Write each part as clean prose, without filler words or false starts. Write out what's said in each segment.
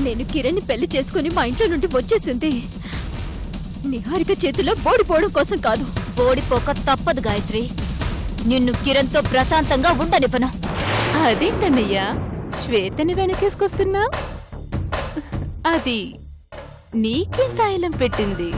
నేను కిరణ్ని పెళ్లి చేసుకుని మా ఇంట్లో నుండి వచ్చేసింది నిహారిక చేతిలో ఓడిపోవడం కోసం కాదు. ఓడిపోక తప్పదు గాయత్రి. నిన్ను కిరణ్తో ప్రశాంతంగా ఉండనివ్వను. అదేంటన్నయ్యా శ్వేతని వెనకేసుకొస్తున్నా? అది నీకే తాయిలం పెట్టింది.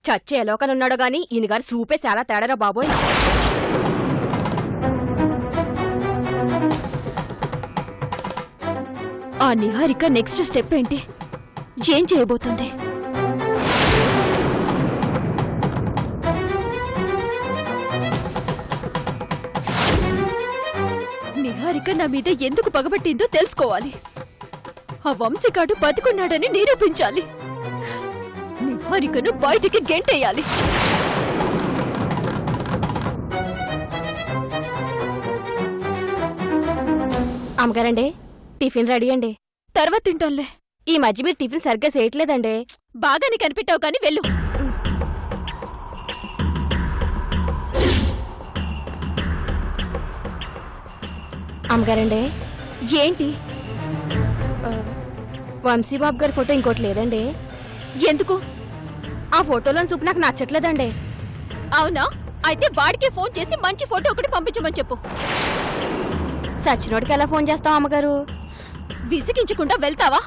చచ్చే ఎలోకనున్నాడో గాని ఈయన గారు చూపే చాలా తేడారా బాబోయ్. ఆ నిహారిక నెక్స్ట్ స్టెప్ ఏంటి? ఏం చేయబోతుంది? నిహారిక నా మీద ఎందుకు పగబట్టిందో తెలుసుకోవాలి. ఆ వంశీకాడు బతుకున్నాడని నిరూపించాలి. నిహారికను బయటికి గెంటేయాలి. అమ్మగారండి, టిఫిన్ రెడీ అండి. తర్వాత తింటాంలే. ఈ మధ్య మీరు టిఫిన్ సరిగ్గా చేయట్లేదండి. బాగానే కనిపెట్టావు కానీ వెళ్ళు. అమ్మగారండి, ఏంటి? వంశీబాబు గారి ఫోటో ఇంకోటి లేదండి. ఎందుకు? ఆ ఫోటోలోని చూపు నాకు నచ్చట్లేదండి. అవునా? అయితే వాడికే ఫోన్ చేసి మంచి ఫోటో ఒకటి పంపించమని చెప్పు. సచ్చినోడికి ఎలా ఫోన్ చేస్తావు అమ్మగారు? విసిగించకుండా వెళ్తావా?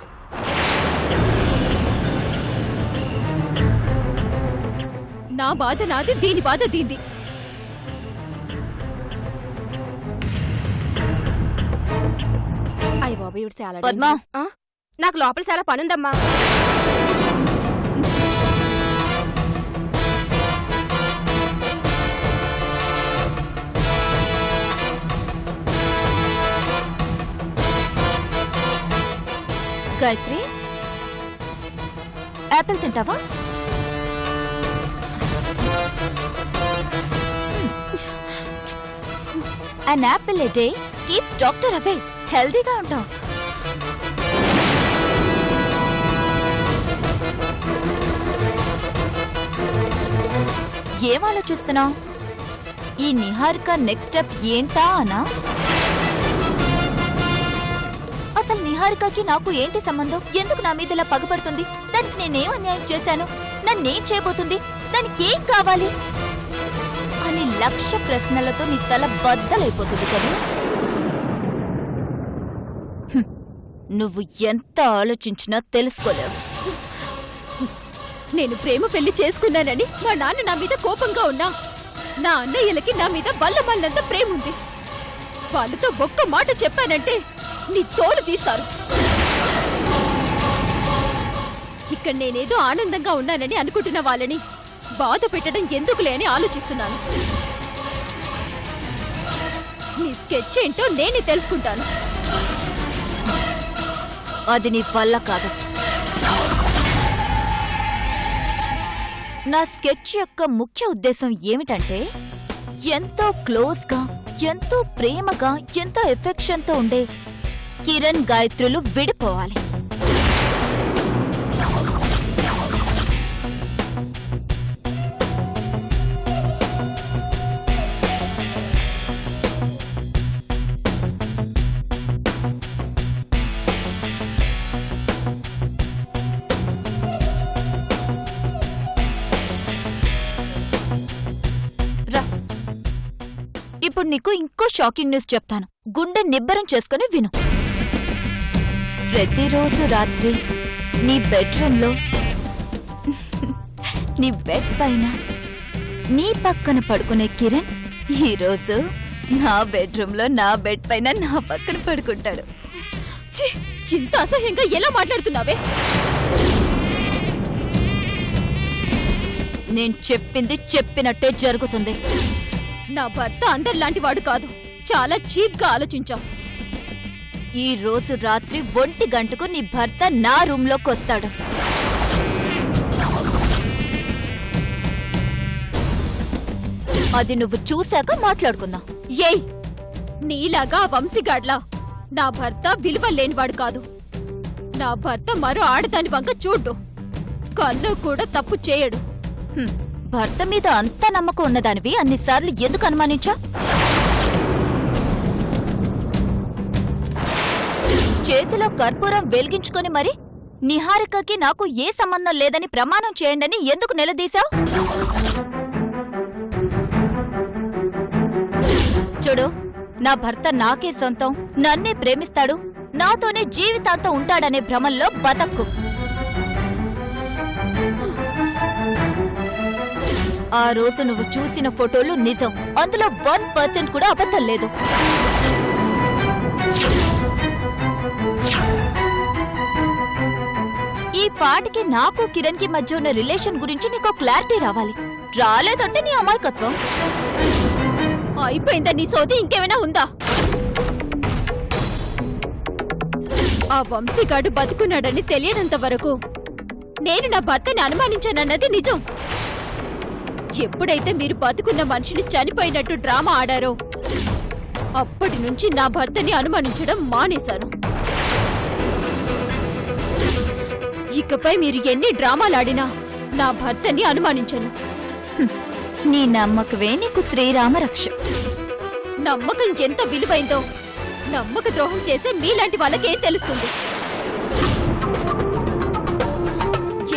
నా బాధ నాది, దీని బాధ దీంది. అయ్య బాబు, ఇవి చాలా పద్మా, నాకు లోపల చాలా పనుందమ్మా. గాయత్రి, యాపిల్ తింటావా? An apple a day keeps doctor away. హెల్దీగా ఉంటావు. ఏం ఆలోచిస్తున్నావు? ఈ నిహారిక నెక్స్ట్ స్టెప్ ఏంటా అనా? అసలు నిహారికకి నాకు ఏంటి సంబంధం? ఎందుకు నా మీద ఇలా పగపడుతుంది? దానికి నేనేం అన్యాయం చేశాను? నన్నేం చేయబోతుంది? దానికి ఏం కావాలి అని లక్ష ప్రశ్నలతో నీ తల బద్దలైపోతుంది కదా. నువ్వు ఎంత ఆలోచించినా తెలుసుకోలేవు. నేను ప్రేమ పెళ్లి చేసుకున్నానని మా నాన్న నా మీద కోపంగా ఉన్నా, నా అన్నయ్యలకి నా మీద బల్లమల్లంత ప్రేమ ఉంది. వాళ్ళతో ఒక్క మాట చెప్పానంటే నీ తోలు తీస్తారు. ఇక్కడ నేనేదో ఆనందంగా ఉన్నానని అనుకుంటున్న వాళ్ళని బాధ పెట్టడం ఎందుకులే అని ఆలోచిస్తున్నాను. నీ స్కెచ్ ఏంటో నేనే తెలుసుకుంటాను. అది నీ వల్ల కాదు. నా స్కెచ్ యొక్క ముఖ్య ఉద్దేశం ఏమిటంటే, ఎంతో క్లోజ్గా, ఎంతో ప్రేమగా, ఎంతో ఎఫెక్షన్తో ఉండే కిరణ్ గాయత్రులు విడిపోవాలి. ఇప్పుడు నీకు ఇంకో షాకింగ్ న్యూస్ చెప్తాను. గుండె నిబ్బరం చేసుకుని విను. ప్రతిరోజు రాత్రి నీ బెడ్రూమ్లో, నీ బెడ్ పైన, నీ పక్కన పడుకునే కిరణ్ ఈరోజు నా బెడ్రూమ్లో, నా బెడ్ పైన, నా పక్కన పడుకుంటాడు. ఇంత అసహ్యంగా ఎలా మాట్లాడుతున్నావే? నేను చెప్పింది చెప్పినట్టే జరుగుతుంది. నా భర్త అందరిలాంటి వాడు కాదు. చాలా చీప్ గా ఆలోచించావు. ఈ రోజు రాత్రి 1 గంటకు నీ భర్త నా రూమ్ లోకి వస్తాడు. అది నువ్వు చూశాక మాట్లాడుకుందాం. ఏయ్, నీలాగా ఆ వంశీగాడ్లా నా భర్త విలువ లేనివాడు కాదు. నా భర్త మరో ఆడదాని వంక చూడ్డు. కల్లో కూడా తప్పు చేయడు. హ్మ్, భర్త మీద అంత నమ్మకం ఉన్నదానివి అన్నిసార్లు ఎందుకు అనుమానించా? చేతిలో కర్పూరం వెలిగించుకొని మరి నిహారికకి నాకు ఏ సంబంధం లేదని ప్రమాణం చేయండని ఎందుకు నిలదీశావు? చూడు, నా భర్త నాకే సొంతం, నన్నే ప్రేమిస్తాడు, నాతోనే జీవితాంతం ఉంటాడనే భ్రమల్లో బతక్కు. ఆ రోజు నువ్వు చూసిన ఫోటోలు నిజం. అందులో 1% కూడా అబద్ధం లేదు. ఈ పాటికి నాకు కిరణ్ కి మధ్య ఉన్న రిలేషన్ గురించి నీకు క్లారిటీ రావాలి. రాలేదంటే నీ అమాయకత్వం. అయిపోయిందా నీ సోది? ఇంకేమైనా ఉందా? ఆ వంశీగాడు బతుకున్నాడని తెలియనంత వరకు నేను నా భర్తని అనుమానించానన్నది నిజం. ఎప్పుడైతే మీరు బతుకున్న మనిషిని చనిపోయినట్టు డ్రామా ఆడారో అప్పటి నుంచి నా భర్తని అనుమానించడం మానేశాను. ఇకపై మీరు ఎన్ని డ్రామాలాడినా నా భర్తని అనుమానించను. నీ నమ్మకవే నీకు శ్రీరామ రక్ష. నమ్మకం ఎంత విలువైందో నమ్మక ద్రోహం చేసే మీలాంటి వాళ్ళకేం తెలుస్తుంది?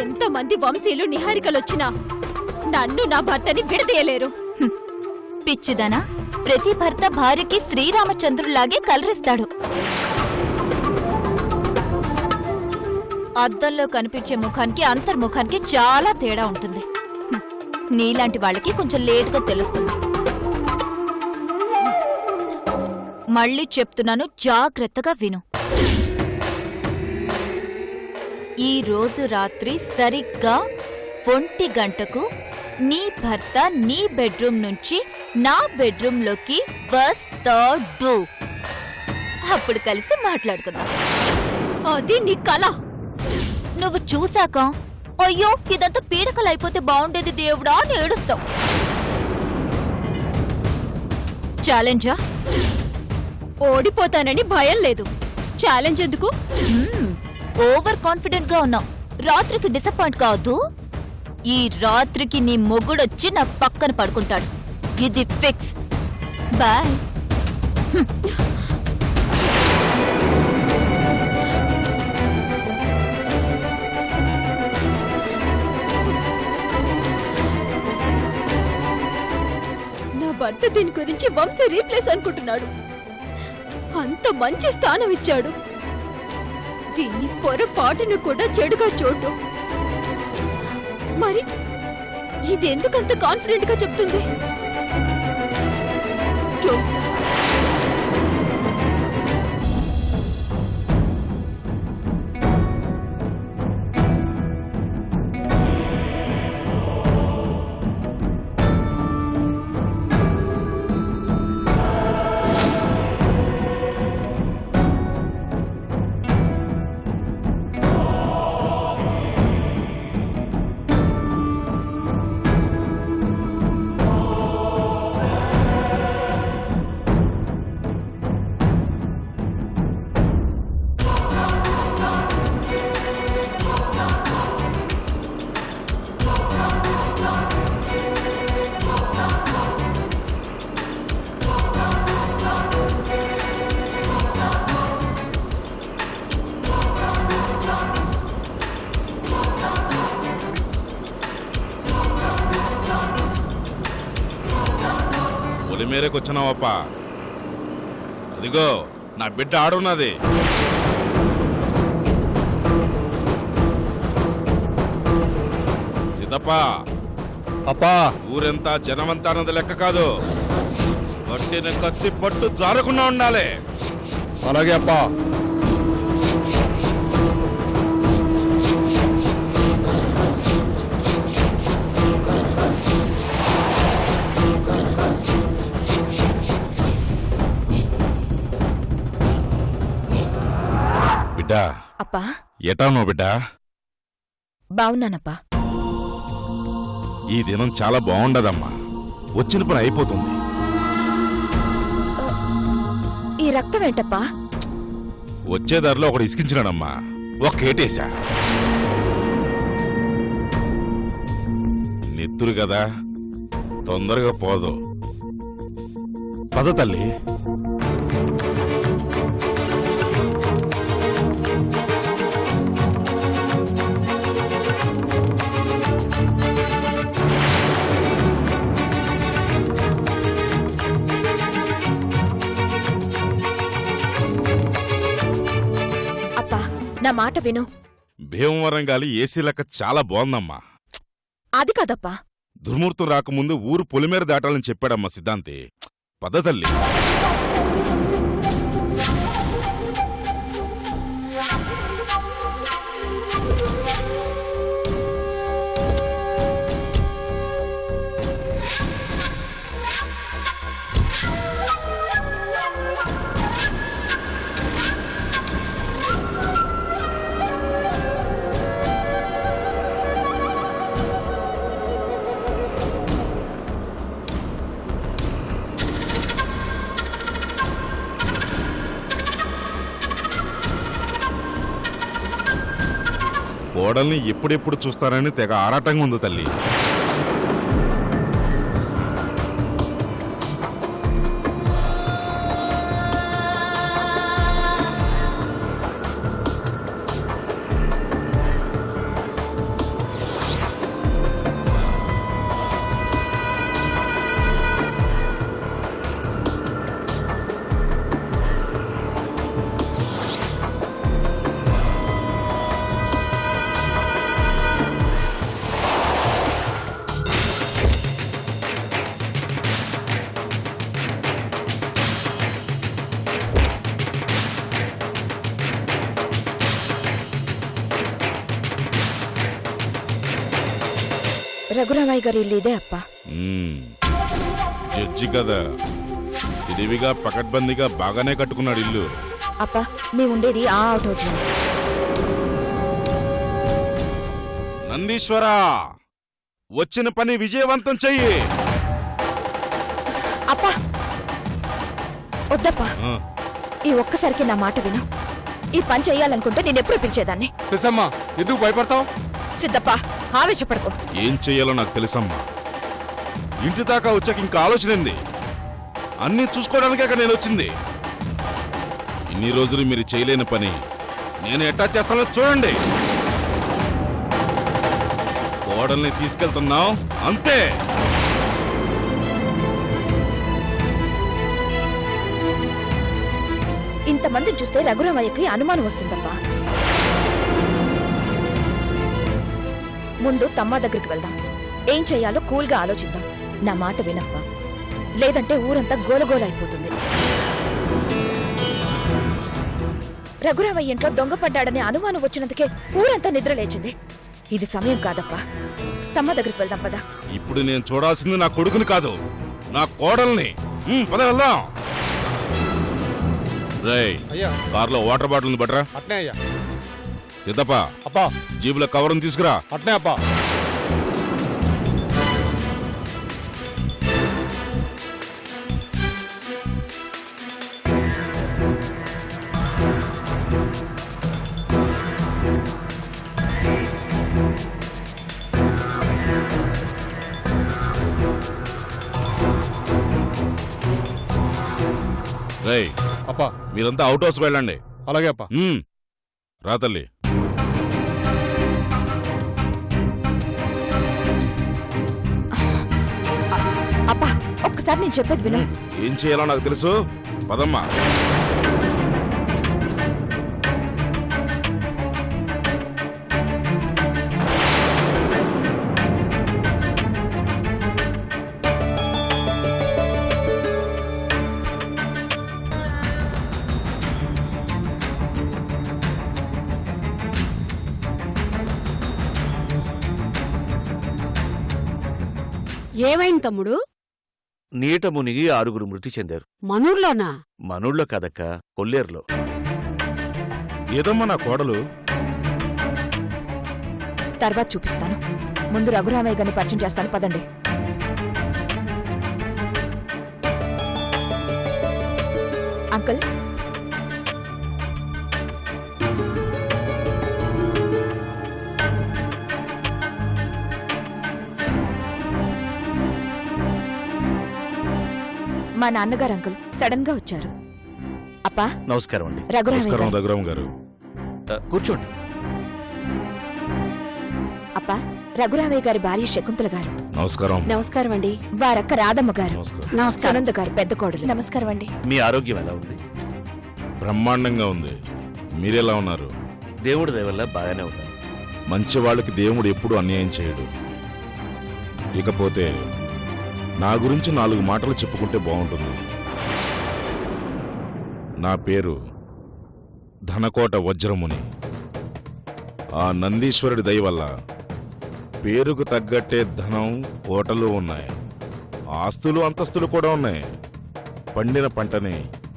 ఎంతమంది వంశీలు నిహారికలొచ్చినా నన్ను నా భర్తని విడదీయలేరు. పిచ్చిదనా, ప్రతి భర్త భార్యకి శ్రీరామచంద్రులాగే కలరిస్తాడు. అద్దంలో కనిపించే ముఖానికి అంతర్ముఖానికి చాలా తేడా ఉంటుంది. నీలాంటి వాళ్ళకి కొంచెం లేటుగా తెలుస్తుంది. మళ్ళీ చెప్తున్నాను, జాగ్రత్తగా విను. ఈ రోజు రాత్రి సరిగ్గా 1 గంటకు నీ భర్త నీ బెడ్రూమ్ నుంచి నా బెడ్రూమ్లోకి వస్తాడు. అప్పుడు కలిసి మాట్లాడుకుందాం. అది నీ కళ. నువ్వు చూశాక అయ్యో ఇదంతా పీడకలైపోతే బాగుండేది దేవుడా అని ఏడుస్తావు. ఛాలెంజా? ఓడిపోతానని భయం లేదు. ఛాలెంజ్ ఎందుకు? ఓవర్ కాన్ఫిడెంట్ గా ఉన్నావు. రాత్రికి డిసప్పాయింట్ కావద్దు. ఈ రాత్రికి నీ మొగుడొచ్చి నా పక్కన పడుకుంటాడు. ఇది ఫిక్స్. బాయ్. నా భర్త దీని గురించి వంశీ రీప్లేస్ అనుకుంటున్నాడు. అంత మంచి స్థానం ఇచ్చాడు. దీన్ని పొరపాటును కూడా చెడుగా చూడు. మరి ఇది ఎందుకంత కాన్ఫిడెంట్ గా చెప్తుంది? చూస్తా. మేరేకొచ్చినావప్ప. అదిగో నా బిడ్డ ఆడున్నది. సిద్ధప్ప, అప్పా ఊరెంతా జనమంతా అన్నది లెక్క కాదు. పట్టిన కత్తి పట్టు జారకుండా ఉండాలి. అలాగే అప్పా. అప్పా ఎటానో బిడ్డ బావున్నానప్పా. ఈ దినం చాలా బాగుండదమ్మా. వచ్చిన పని అయిపోతుంది. ఈ రక్తం ఏంటప్పా? వచ్చే దారిలో ఒకడు ఇసికించినాడమ్మా. ఒక కేటేశా. నెత్తురు కదా, తొందరగా పోదు. పద తల్లి. అప్పా నా మాట విను. భీమవరం గాలి ఏసీ లెక్క చాలా బాగుందమ్మా. అది కాదప్పా. దుర్మూర్తం రాకముందు ఊరు పొలిమేర దాటాలని చెప్పాడమ్మా సిద్ధాంతి. పద తల్లి. కోడల్ని ఎప్పుడెప్పుడు చూస్తానని తెగ ఆరాటంగా ఉంది తల్లి. రఘురామయ్య గారి ఇల్లు ఇదే అప్పా. జడ్జి కదా, తెలివిగా పకడ్బందీగా బాగానే కట్టుకున్నాడు ఇల్లు. అప్పా మేముండేది ఆ అవుట్ హౌస్ లో. నందీశ్వరా, వచ్చిన పని విజయవంతం చెయ్యి. అప్పా వద్దప్పా, ఆ, ఈ ఒక్కసారికి నా మాట విను. ఈ పని చెయ్యాలనుకుంటే నేనెప్పుడు పిలిచేదాన్ని. శశమ్మ ఎందుకు భయపడతావు? సిద్ధప్ప ఆవేశపడకు. ఏం చెయ్యాలో నాకు తెలుసమ్మా. ఇంటి దాకా వచ్చాక ఇంకా ఆలోచనంది. అన్నీ చూసుకోవడానికే నేను వచ్చింది. ఇన్ని రోజులు మీరు చేయలేని పని నేను ఎట్టా చేస్తానో చూడండి. కోడల్ని తీసుకెళ్తున్నావు అంతే. ఇంతమందిని చూస్తే రఘురామయ్యకి అనుమానం వస్తుందప్పా. ముందు తమ్మా దగ్గరికి వెళ్దాం. ఏం చెయ్యాలో కూల్గా ఆలోచిద్దాం. నా మాట వినప్పా, లేదంటే ఊరంతా గోలగోలైపోతుంది. రఘురామయ్య ఇంట్లో దొంగపడ్డాడనే అనుమానం వచ్చినందుకే ఊరంతా నిద్రలేచింది. ఇది సమయం కాదప్పా. తమ్మ దగ్గరికి వెళ్దాం పద. ఇప్పుడు నేను చూడాల్సింది నా కొడుకుని కాదు, నా కోడల్ని. పద వెళ్దాం. రేయ్, అయ్యా కార్లో వాటర్ బాటిల్ ఉంది బట్రా. అట్నే అయ్యా. సిద్ధప్ప, అప్పా జీబులో కవర్ తీసుకురా. అట్నే అప్పా. రేయ్, అప్పా మీరంతా అవుట్ హౌస్ వెళ్ళండి. అలాగే అప్పా. రా తల్లి. అప్పా ఒక్కసారి నేను చెప్పేది విను. ఏం చేయాలో నాకు తెలుసు. పదమ్మా. ఏమైంది తమ్ముడు? నీట మునిగి 6 మృతి చెందారు. మనూర్లోనా? మనూళ్ళో కాదక్క, కొల్లేరులో. ఏదమ్మా నా కోడలు తర్వాత చూపిస్తాను. ముందు రఘురామయ్య గారిని పరిచయం చేస్తాను, పదండి. అంకుల్, మా నాన్నగారు అంకుల్ సడన్ గా వచ్చారు. అప్పా, నమస్కారం అండి. రఘురామయ్య నమస్కారం గారు. రఘురామ్ గారు. కూర్చోండి. అప్పా, రఘురామయ్య గారి భార్య శకుంతల గారు. నమస్కారం. నమస్కారం అండి. వారక్క రాధమ్మ గారు. నమస్కారం. సునంద గారు పెద్ద కోడలు. నమస్కారం అండి. మీ ఆరోగ్యం ఎలా ఉంది? బ్రహ్మాండంగా ఉంది. మీరెలా ఉన్నారు? దేవుడి దయ వల్ల బాగానే ఉన్నాను. మంచి వాళ్ళకి దేవుడు ఎప్పుడూ అన్యాయం చేయడు. ఇకపోతే నా గురించి 4 మాటలు చెప్పుకుంటే బాగుంటుంది. నా పేరు ధనకోట వజ్రముని. ఆ నందీశ్వరుడి దయ వల్ల పేరుకు తగ్గట్టే ధనం, కోటలు ఉన్నాయి. ఆస్తులు, అంతస్తులు కూడా ఉన్నాయి. పండిన పంటని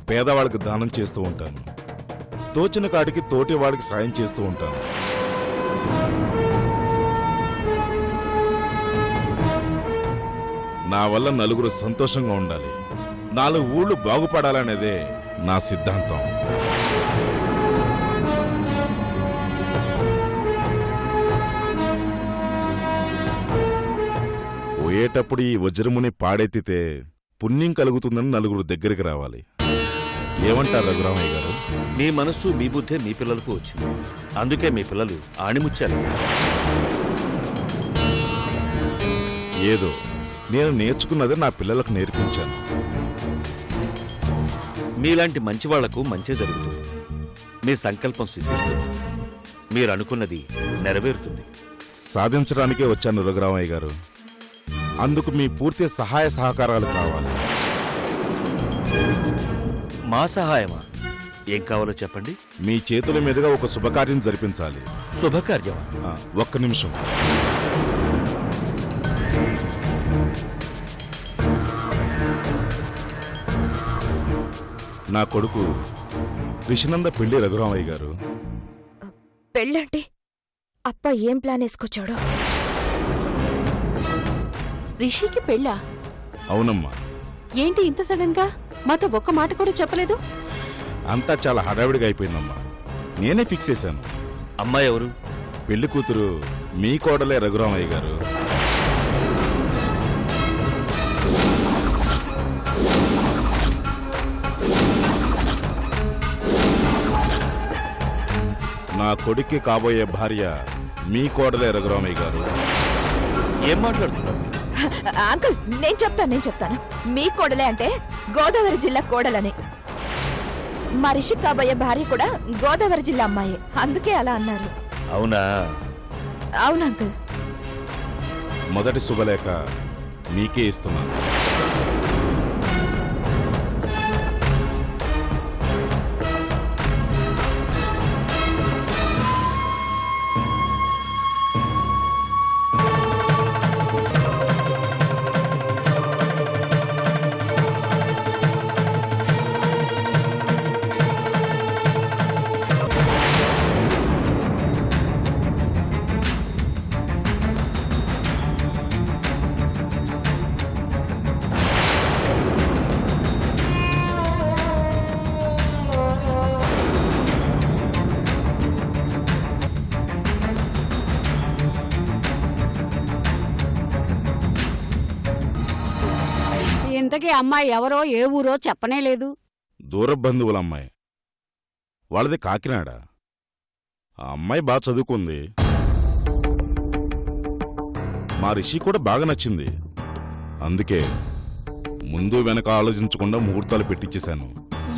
పేదవాళ్ళకి దానం చేస్తూ ఉంటాను. తోచిన కాడికి తోటి వాళ్ళకి సాయం చేస్తూ ఉంటాను. నా వల్ల నలుగురు సంతోషంగా ఉండాలి, 4 ఊళ్ళు బాగుపడాలనేదే నా సిద్ధాంతం. పోయేటప్పుడు ఈ వజ్రముని పాడెత్తితే పుణ్యం కలుగుతుందని నలుగురు దగ్గరికి రావాలి. ఏమంటారు రఘురామయ్య గారు? మీ మనస్సు, మీ బుద్ధే మీ పిల్లలకు వచ్చింది. అందుకే మీ పిల్లలు ఆణిముచ్చారు. ఏదో నేను నేర్చుకున్నదే నా పిల్లలకు నేర్పించాను. మీలాంటి మంచి వాళ్లకు మంచి జరుగుతుంది. మీ సంకల్పం సిద్ధిస్తుంది. మీరు అనుకున్నది నెరవేరుతుంది. సాధించడానికే వచ్చాను రఘురామయ్య గారు. అందుకు మీ పూర్తి సహాయ సహకారాలు కావాలి. మా సహాయమా? ఏం కావాలో చెప్పండి. మీ చేతుల మీదుగా ఒక శుభకార్యం జరిపించాలి. శుభకార్యమా? ఒక్క నిమిషం. నా కొడుకు రిషినంద పెళ్లి రఘురామయ్య గారు. పెళ్ళంటే అప్ప ఏం ప్లాన్ వేసుకొచ్చాడో. రిషికి పెళ్ళా? అవునమ్మా. ఏంటి ఇంత సడన్ గా? మాతో ఒక్క మాట కూడా చెప్పలేదు. అంతా చాలా హడావిడిగా అయిపోయిందమ్మా. నేనే ఫిక్స్ చేశాను. అమ్మాయి ఎవరు? పెళ్లి కూతురు మీ కోడలే రఘురామయ్య గారు. నా కొడుక్కి కాబోయే భార్య మీ కోడలే రఘురామయ్య గారు. ఏం మాట్లాడుతున్నారు? అంకుల్, నేను చెప్తాను. మీ కోడలే అంటే గోదావరి జిల్లా కోడలని. మా రిషి కాబోయే భార్య కూడా గోదావరి జిల్లా అమ్మాయి, అందుకే అలా అన్నారు. అవునా? అవును అంకుల్. మొదటి శుభలేఖ మీకే ఇస్తున్నాను. ఇంతకీ అమ్మాయి ఎవరో ఏ ఊరో చెప్పనే లేదు. దూర బంధువుల అమ్మాయి. వాళ్ళది కాకినాడ. ఆ అమ్మాయి బాగా చదువుకుంది. మా రిషి కూడా బాగా నచ్చింది. అందుకే ముందు వెనక ఆలోచించకుండా ముహూర్తాలు పెట్టించేశాను.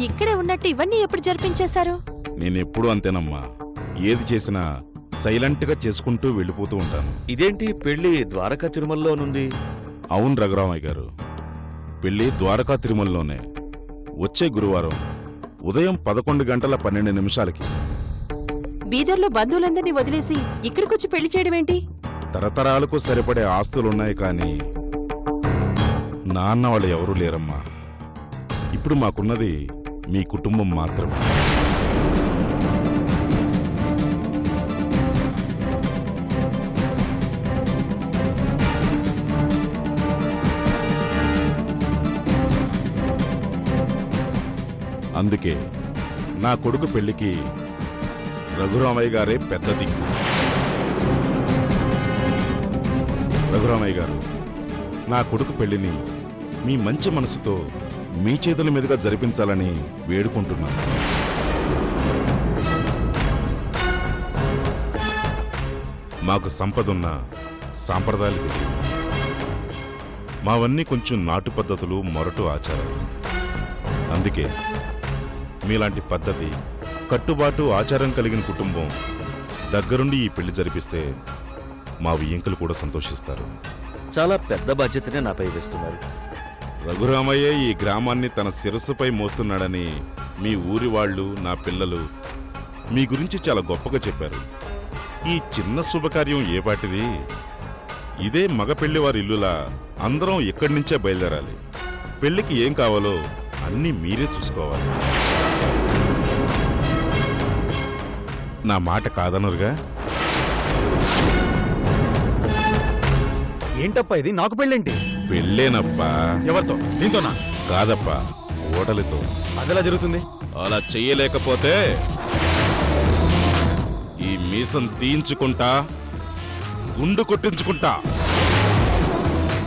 ఇక్కడే ఉన్నట్టు ఇవన్నీ ఎప్పుడు జరిపించేశారు? నేనెప్పుడూ అంతేనమ్మా. ఏది చేసినా సైలెంట్గా చేసుకుంటూ వెళ్ళిపోతూ ఉంటాను. ఇదేంటి పెళ్లి ద్వారకా తిరుమలలోనుంది? అవును రఘురామయ్య గారు, పెళ్లి ద్వారకా తిరుమలలోనే. వచ్చే గురువారం ఉదయం 11:12 బీదర్లో బంధువులందరినీ వదిలేసి ఇక్కడికొచ్చి పెళ్లి చేయడమేంటి? తరతరాలకు సరిపడే ఆస్తులున్నాయి కానీ నాన్న వాళ్ళు ఎవరూ లేరమ్మా. ఇప్పుడు మాకున్నది మీ కుటుంబం మాత్రమే. అందుకే నా కొడుకు పెళ్లికి రఘురామయ్య గారే పెద్ద దిక్కు. రఘురామయ్య గారు, నా కొడుకు పెళ్లిని మీ మంచి మనసుతో మీ చేతుల మీదుగా జరిపించాలని వేడుకుంటున్నాను. మాకు సంపదున్న సాంప్రదాయాలు తెలియదు. మావన్నీ కొంచెం నాటు పద్ధతులు, మొరటు ఆచారాలు. అందుకే మీలాంటి పద్ధతి, కట్టుబాటు, ఆచారం కలిగిన కుటుంబం దగ్గరుండి ఈ పెళ్లి జరిపిస్తే మా వియ్యంకులు కూడా సంతోషిస్తారు. చాలా పెద్ద బాధ్యతనే నాపై వేస్తున్నారు. రఘురామయ్య ఈ గ్రామాన్ని తన శిరస్సుపై మోస్తున్నాడని మీ ఊరి వాళ్ళు, నా పిల్లలు మీ గురించి చాలా గొప్పగా చెప్పారు. ఈ చిన్న శుభకార్యం ఏపాటిది? ఇదే మగ పెళ్లివారి ఇల్లులా అందరం ఇక్కడి నుంచే బయలుదేరాలి. పెళ్లికి ఏం కావాలో అన్నీ మీరే చూసుకోవాలి. నా మాట కాదనరుగా? ఏంటప్పా ఇది? నాకు పెళ్ళేంటి? పెళ్ళేనప్పా. ఎవరితో? దీంతోనా? కాదప్పా, ఓటలితో. అదెలా జరుగుతుంది? అలా చెయ్యలేకపోతే ఈ మీసం తీయించుకుంటా, గుండు కొట్టించుకుంటా.